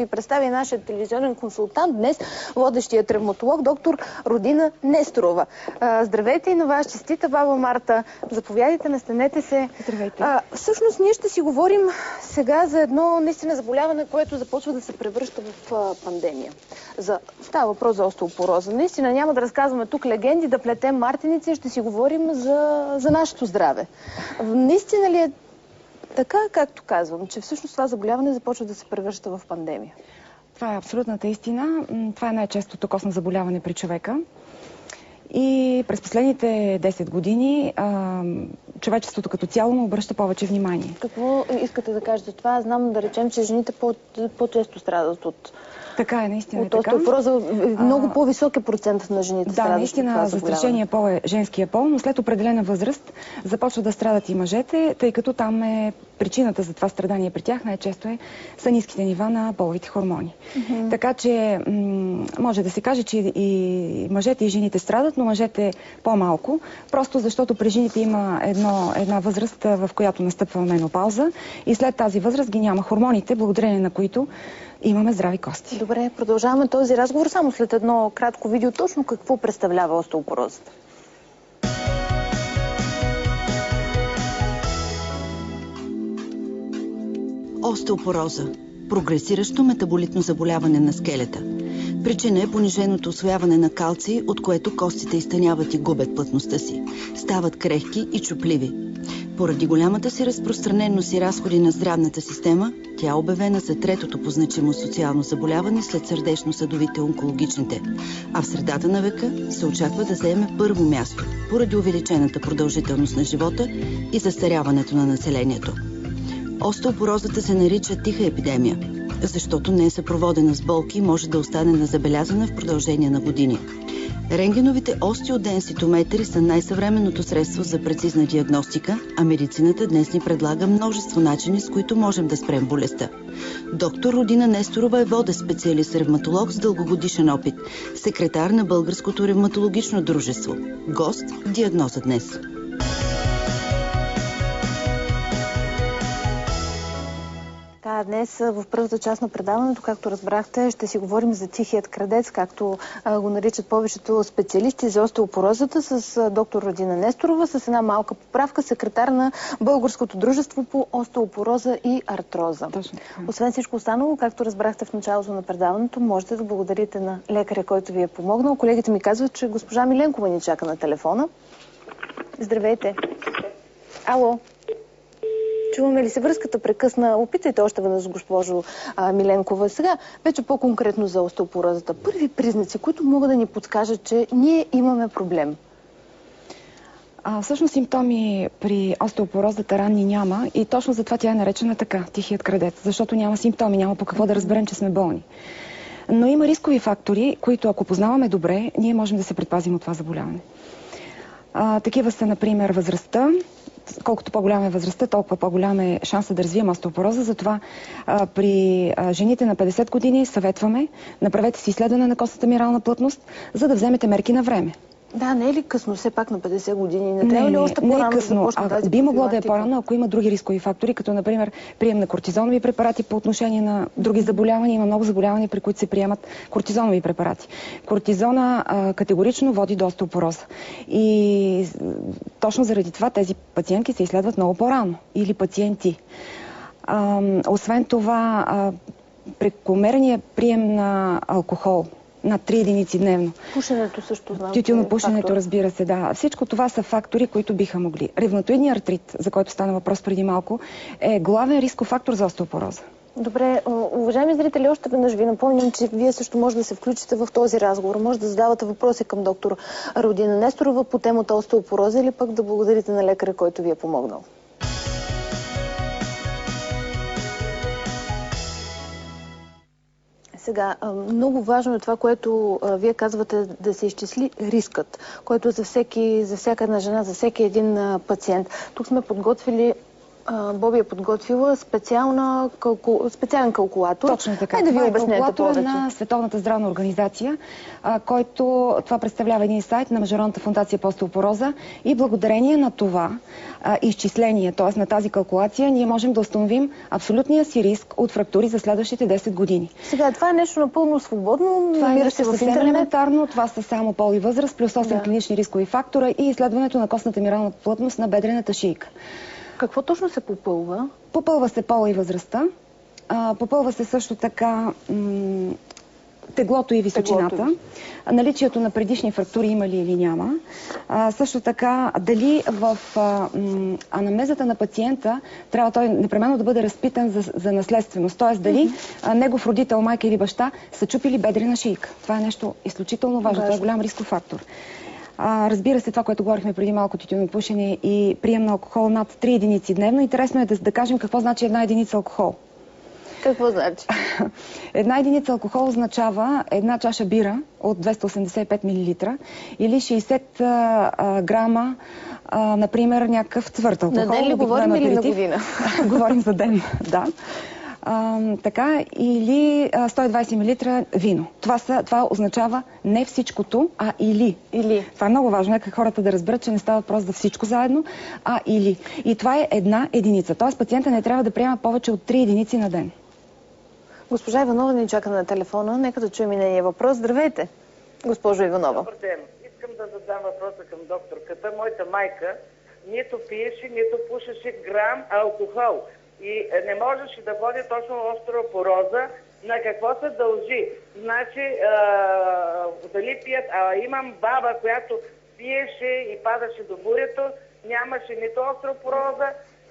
ви представя нашия телевизионен консултант днес, водещия травматолог, доктор Родина Несторова. Здравейте и на вас, честита баба Марта. Заповядайте, настанете се. Здравейте. Всъщност ние ще си говорим сега за едно наистина заболяване, което започва да се превръща в пандемия. Става въпрос за остеопороза. Наистина няма да разказваме тук легенди, да плетем мартеници, ще си говорим за нашето здраве. Наистина ли е така, както казвам, че всъщност това заболяване започва да се превръща в пандемия? Това е абсолютната истина. Това е най-честото косно заболяване при човека. И през последните 10 години човечеството като цяло му обръща повече внимание. Какво искате да кажете за това? Знам да речем, че жените по-често страдат от... Така е, наистина от остеопороза. Много по-висок е процентът на жените. Да, наистина застрашения пол е женския пол, но след определена възраст започват да страдат и мъжете, тъй като там е причината за това страдание при тях най-често са ниските нива на половите хормони. Така че може да се каже, че и мъжете и жените страдат, но мъжете по-малко, просто защото при жените има една възраст, в която настъпва менопауза и след тази възраст ги няма хормоните, благодарение на които имаме здрави кости. Добре, продължаваме този разговор само след едно кратко видео. Точно какво представлява остеопорозата? Остеопороза – прогресиращо метаболитно заболяване на скелета. Причина е пониженото усвояване на калций, от което костите изтъняват и губят плътността си. Стават крехки и чупливи. Поради голямата си разпространеност и разходи на здравната система, тя е обявена за третото по значимост социално заболяване след сърдечно-съдовите онкологичните. А в средата на века се очаква да заеме първо място, поради увеличената продължителност на живота и застаряването на населението. Остеопорозата се нарича тиха епидемия, защото не е съпроводена с болки и може да остане незабелязана в продължение на години. Рентгеновите остеоденситометри са най-съвременното средство за прецизна диагностика, а медицината днес ни предлага множество начини, с които можем да спрем болестта. Доктор Родина Несторова е водещ специалист-ревматолог с дългогодишен опит, секретар на Българското ревматологично дружество. Гост в Диагноза днес. Днес в първата част на предаването, както разбрахте, ще си говорим за тихият крадец, както го наричат повечето специалисти за остеопорозата, с доктор Родина Несторова, с една малка поправка, секретар на Българското дружество по остеопороза и артроза. Точно. Освен всичко останало, както разбрахте в началото на предаването, можете да благодарите на лекаря, който ви е помогнал. Колегите ми казват, че госпожа Миленкова ни чака на телефона. Здравейте. Ало. Чуваме ли се? Връзката прекъсна? Опитайте още веднъж, госпожо Миленкова. Сега вече по-конкретно за остеопорозата. Първи признаци, които могат да ни подскажат, че ние имаме проблем. Всъщност симптоми при остеопорозата ранни няма и точно затова тя е наречена така, тихият крадец, защото няма симптоми, няма по какво да разберем, че сме болни. Но има рискови фактори, които ако познаваме добре, ние можем да се предпазим от това заболяване. Такива са, например, възрастта. Колкото по-голяма е възрастта, толкова по-голям е шанса да развием остеопороза. Затова при жените на 50 години съветваме, направете си изследване на костната минерална плътност, за да вземете мерки на време. Да, не е ли късно все пак на 50 години? Не трябва ли още по-рано да започне тази би могло да е по-рано, ако има други рискови фактори, като например прием на кортизонови препарати по отношение на други заболявания. Има много заболявания, при които се приемат кортизонови препарати. Кортизона категорично води до остеопороза. И точно заради това тези пациентки се изследват много по-рано. Или пациенти. Освен това, прекомерният прием на алкохол над 3 единици дневно. Пушенето също знам. Тютюнопушенето, разбира се, да. Всичко това са фактори, които биха могли. Ревматоидният артрит, за който стана въпрос преди малко, е главен рисков фактор за остеопороза. Добре, уважаеми зрители, още веднъж ви напомням, че вие също може да се включите в този разговор. Може да задавате въпроси към доктор Родина Несторова по темата остеопороза или пък да благодарите на лекаря, който ви е помогнал. Сега, много важно е това, което вие казвате, да се изчисли рискът, който е за всяка една жена, за всеки един пациент. Тук сме подготвили Боби е подготвила специален калкулатор. Точно така. Хайде да ви това обяснете калкулатора повече. на Световната здравна организация, който това представлява един сайт на Международната фондация по остеопороза и благодарение на това изчисление, т.е. на тази калкулация, ние можем да установим абсолютния си риск от фрактури за следващите 10 години. Сега, това е нещо напълно свободно, Това е намира нещо се в съвсем интернет. елементарно. Това са само пол и възраст, плюс 8 клинични рискови фактора и изследването на костната мирална плътност на бедрената шийка. Какво точно се попълва? Попълва се пола и възрастта. Попълва се също така теглото и височината. Наличието на предишни фрактури има ли или няма. Също така, дали в анамнезата на пациента трябва той непременно да бъде разпитан за наследственост. Т.е. дали негов родител, майка или баща са чупили бедрена шийка. Това е нещо изключително важно. Това е голям рисков фактор. Разбира се, това, което говорихме преди малко, тютюнопушене и прием на алкохол над 3 единици дневно. Интересно е да кажем какво значи 1 единица алкохол. Какво значи? 1 единица алкохол означава една чаша бира от 285 мл или 60 грама, например, някакъв твърд алкохол. На ден ли говорим или на година? Говорим за ден, да. Така, или 120 мл вино. Това означава не всичкото, а или. Това е много важно, нека хората да разберат, че не става въпрос за всичко заедно, а или. И това е 1 единица. Тоест пациента не трябва да приема повече от 3 единици на ден. Госпожа Иванова ни чака на телефона. Нека да чуем и нейния въпрос. Здравейте, госпожо Иванова. Добър ден. Искам да задам въпроса към докторката. Моята майка нито пиеше, нито пушеше грам алкохол. И не можеше да води точно остеопороза. На какво се дължи? Значи, дали пият... имам баба, която пиеше и падаше до бурето, нямаше нито остеопороза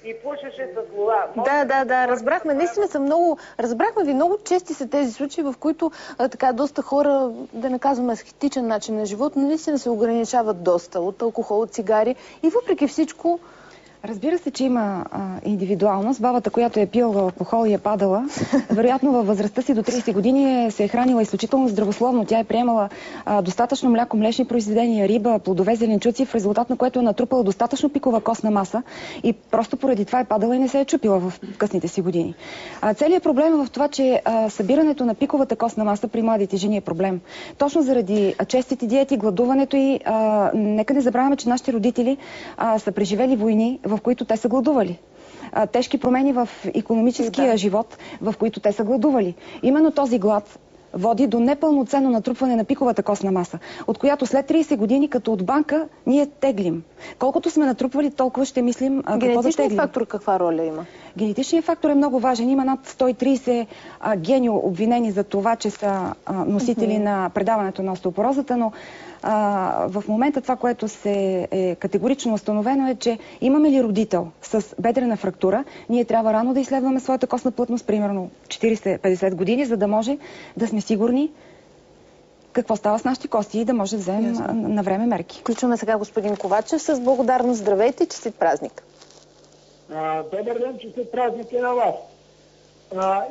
и пушеше с лула. Да, разбрахме. Наистина са много... Разбрахме ви, много чести са тези случаи, в които така доста хора, да не казваме аскетичен начин на живот, но наистина се ограничават доста от алкохол, от цигари и въпреки всичко... Разбира се, че има индивидуалност. Бабата, която е пила алкохол и е падала, вероятно във възрастта си до 30 години се е хранила изключително здравословно. Тя е приемала достатъчно мляко, млечни произведения, риба, плодове, зеленчуци, в резултат на което е натрупала достатъчно пикова костна маса и просто поради това е падала и не се е чупила в късните си години. Целият проблем е в това, че събирането на пиковата костна маса при младите жени е проблем. Точно заради честите диети, гладуването и нека не забравяме, че нашите родители са преживели войни, в които те са гладували. Тежки промени в икономическия живот, в които те са гладували. Именно този глад води до непълноценно натрупване на пиковата костна маса, от която след 30 години, като от банка, ние теглим. Колкото сме натрупвали, толкова ще мислим какво да теглим. Генетичният фактор каква роля има? Генетичният фактор е много важен. Има над 130 гени обвинени за това, че са носители на предаването на остеопорозата, но в момента това, което се е категорично установено е, че имаме ли родител с бедрена фрактура, ние трябва рано да изследваме своята костна плътност, примерно 40-50 години, за да може да сме сигурни какво става с нашите кости и да може да вземем на време мерки. Включваме сега господин Ковачев с благодарност. Здравейте, честит празник! Добър ден, честит празник и на вас.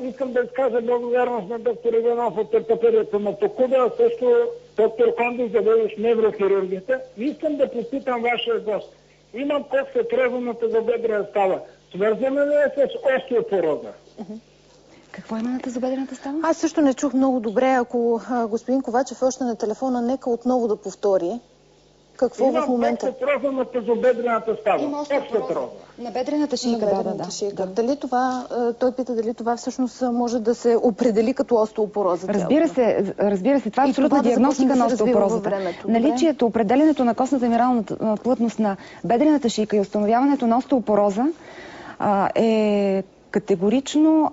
Искам да изкажа благодарност на доктор Иванов от ортопедията на Токуда, също доктор Кондис, заведещ неврохирургията. Искам да попитам вашия гост. Имам костно-тревна тазобедрена става. Свързана ли е с остеопороза? Какво има на тазобедрената става? Аз също не чух много добре. Ако господин Ковачев е още на телефона, нека отново да повтори. Какво в момента? Имам остеопороза на тазобедрената става. Има остеопороза на бедрената шийка, да. Дали това, той пита дали това всъщност може да се определи като остеопороза? Разбира се, това е абсолютна диагностика на остеопорозата. Наличието, определенето на костната мирална плътност на бедрената шийка и установяването на остеопороза е категорично,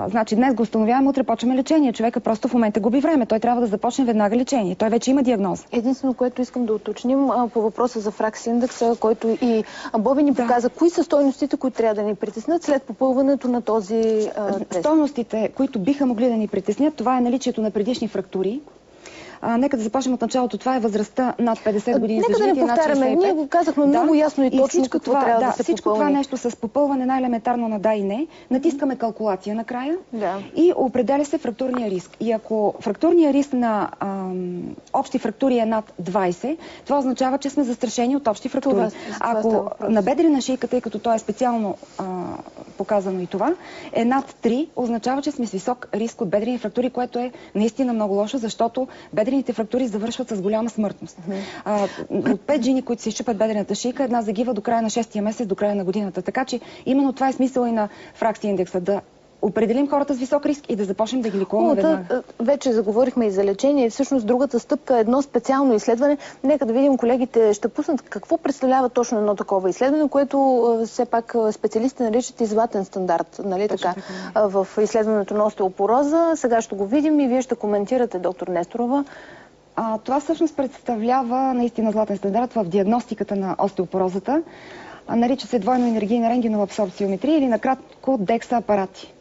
значи днес го установяваме, утре почваме лечение. Човека просто в момента губи време. Той трябва да започне веднага лечение. Той вече има диагноза. Единствено, което искам да уточним по въпроса за фракс индекса, който и Боби ни показа, кои са стойностите, които трябва да ни притеснят след попълването на този тест? Стойностите, които биха могли да ни притеснят, това е наличието на предишни фрактури, Нека да започнем от началото. Това е възрастта над 50 години Нека за живите. Да не повтаряме. Ние го казахме много ясно и точно какво трябва да се всичко попълни. Това нещо с попълване най-елементарно на да и не. Натискаме калкулация накрая Да. и определя се фрактурния риск. И ако фрактурния риск на общи фрактури е над 20, това означава, че сме застрашени от общи фрактури. Ако на бедрена шийка, тъй като то е специално показано и това, е над 3, означава, че сме с висок риск от бедрени фрактури, което е наистина много лошо, защото бедрените фрактури завършват с голяма смъртност. От 5 жени, които си щупят бедрената шийка, една загива до края на 6-я месец, до края на годината. Така че именно това е смисъл и на фракси индекса, да определим хората с висок риск и да започнем да ги лекуваме веднага. Вече заговорихме и за лечение. Всъщност другата стъпка е едно специално изследване. Нека да видим, колегите ще пуснат какво представлява точно едно такова изследване, което все пак специалистите наричат и златен стандарт. Нали така? В изследването на остеопороза. Сега ще го видим и вие ще коментирате, доктор Несторова. Това всъщност представлява наистина златен стандарт в диагностиката на остеопорозата. Нарича се двойно енергийна рентгенова абсорбциометрия или накратко DEXA апарати.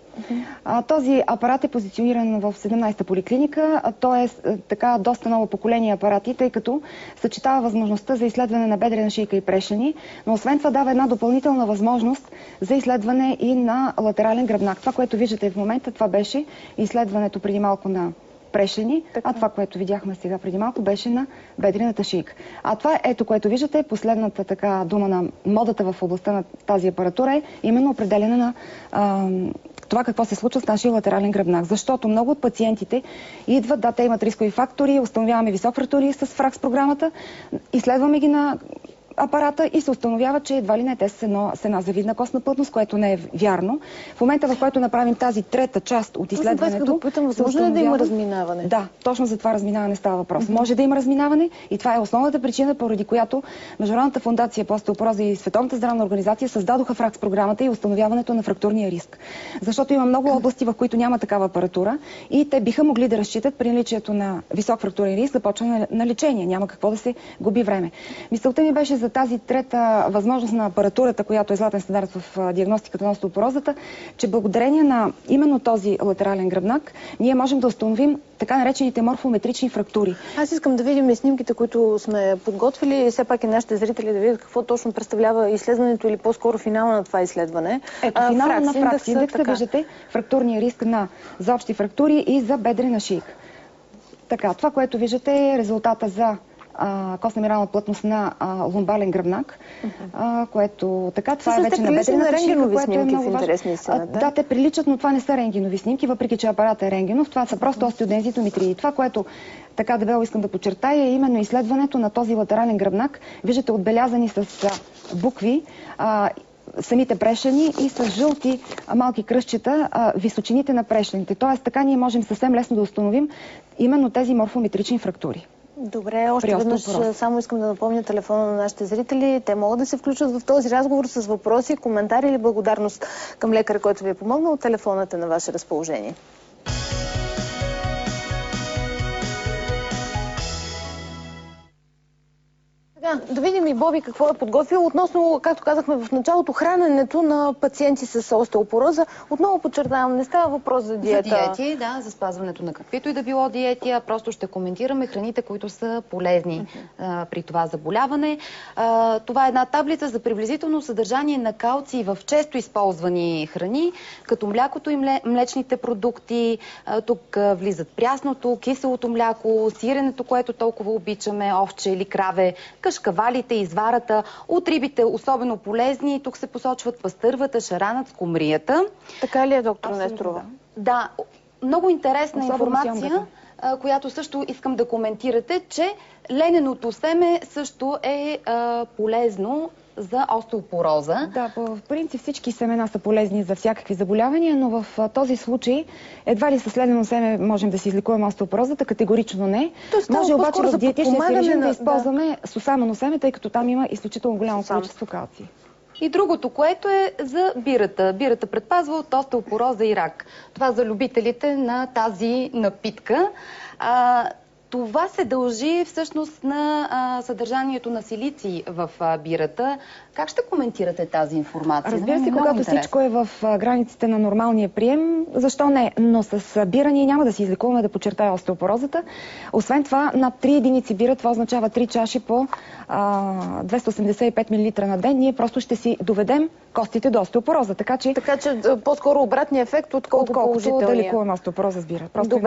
Този апарат е позициониран в 17-та поликлиника. Той е така доста ново поколение апарати, тъй като съчетава възможността за изследване на бедрена шийка и прешени, но освен това дава една допълнителна възможност за изследване и на латерален гръбнак. Това, което виждате в момента, това беше изследването преди малко на прешени, а това, което видяхме сега преди малко, беше на бедрената шийка. А това, ето, което виждате, последната така дума на модата в областта на тази апаратура е именно определена на това какво се случва с нашия латерален гръбнак. Защото много от пациентите идват, те имат рискови фактори, установяваме висок фрактури с фракс програмата, изследваме ги на апарата и се установява, че едва ли не те са с една завидна костна плътност, което не е вярно. В момента, в който направим тази трета част от изследването, възможно ли да има разминаване? Да, точно за това разминаване става въпрос. Може да има разминаване и това е основната причина, поради която Международната фондация по остеопороза и Световната здравна организация създадоха фракс програмата и установяването на фрактурния риск. Защото има много области, в които няма такава апаратура и те биха могли да разчитат при наличието на висок фрактурен риск започване на лечение. Няма какво да се губи време. Мисълта ми беше за тази трета възможност на апаратурата, която е златен стандарт в диагностиката на остеопорозата, че благодарение на именно този латерален гръбнак, ние можем да установим така наречените морфометрични фрактури. Аз искам да видим и снимките, които сме подготвили, и все пак и нашите зрители да видят какво точно представлява изследването или по-скоро финала на това изследване. Ето, финала на фракс индекса виждате фрактурния риск за общи фрактури и за бедрена шийка. Така, това, което виждате е резултата за костна мирална плътност на ломбален гръбнак, което така, това е вече на бедрената шийка, което е много важно. Да, те приличат, но това не са рентгенови снимки, въпреки че апаратът е рентгенов, това са просто остеодензитометрии. Това, което така дебело искам да подчертая, е именно изследването на този латерален гръбнак. Виждате отбелязани с букви самите прешени и с жълти малки кръстчета височините на прешените. Тоест така ние можем съвсем лесно да установим именно тези морфометрични фрактури. Добре, още веднъж само искам да напомня телефона на нашите зрители. Те могат да се включат в този разговор с въпроси, коментари или благодарност към лекаря, който ви е помогнал. Телефонът е на ваше разположение. Да видим и Боби какво е подготвил. Относно, както казахме в началото, храненето на пациенти с остеопороза. Отново подчертавам, не става въпрос за диета. За диети, да, за спазването на каквито и да било диети, а просто ще коментираме храните, които са полезни при това заболяване. Това е една таблица за приблизително съдържание на калций в често използвани храни, като млякото и млечните продукти. Тук влизат прясното, киселото мляко, сиренето, което толкова обичаме, овче или краве, кашкавалите, изварата, от рибите особено полезни. Тук се посочват пастървата, шаранът, скумрията. Така ли е, доктор Несторова? Да, много интересна информация, която също искам да коментирате, че лененото семе също е полезно за остеопороза. Да, в принцип всички семена са полезни за всякакви заболявания, но в този случай едва ли с ленено семе можем да си излекуваме остеопорозата, категорично не. Може обаче в диетичния си режим да използваме сусамено семе, тъй като там има изключително голямо количество калций. И другото, което е за бирата. Бирата предпазва от остеопороза и рак. Това за любителите на тази напитка. Това се дължи всъщност на съдържанието на силици в бирата. Как ще коментирате тази информация? Разбира се, когато всичко е в границите на нормалния прием, защо не? Но с бира ние няма да си излекуваме, да подчертая, остеопорозата. Освен това, над 3 единици бира, това означава 3 чаши по 285 мл на ден, ние просто ще си доведем костите до остеопороза. Така че по-скоро обратния ефект, отколкото положителния. да лекуваме остеопороза с бира. Просто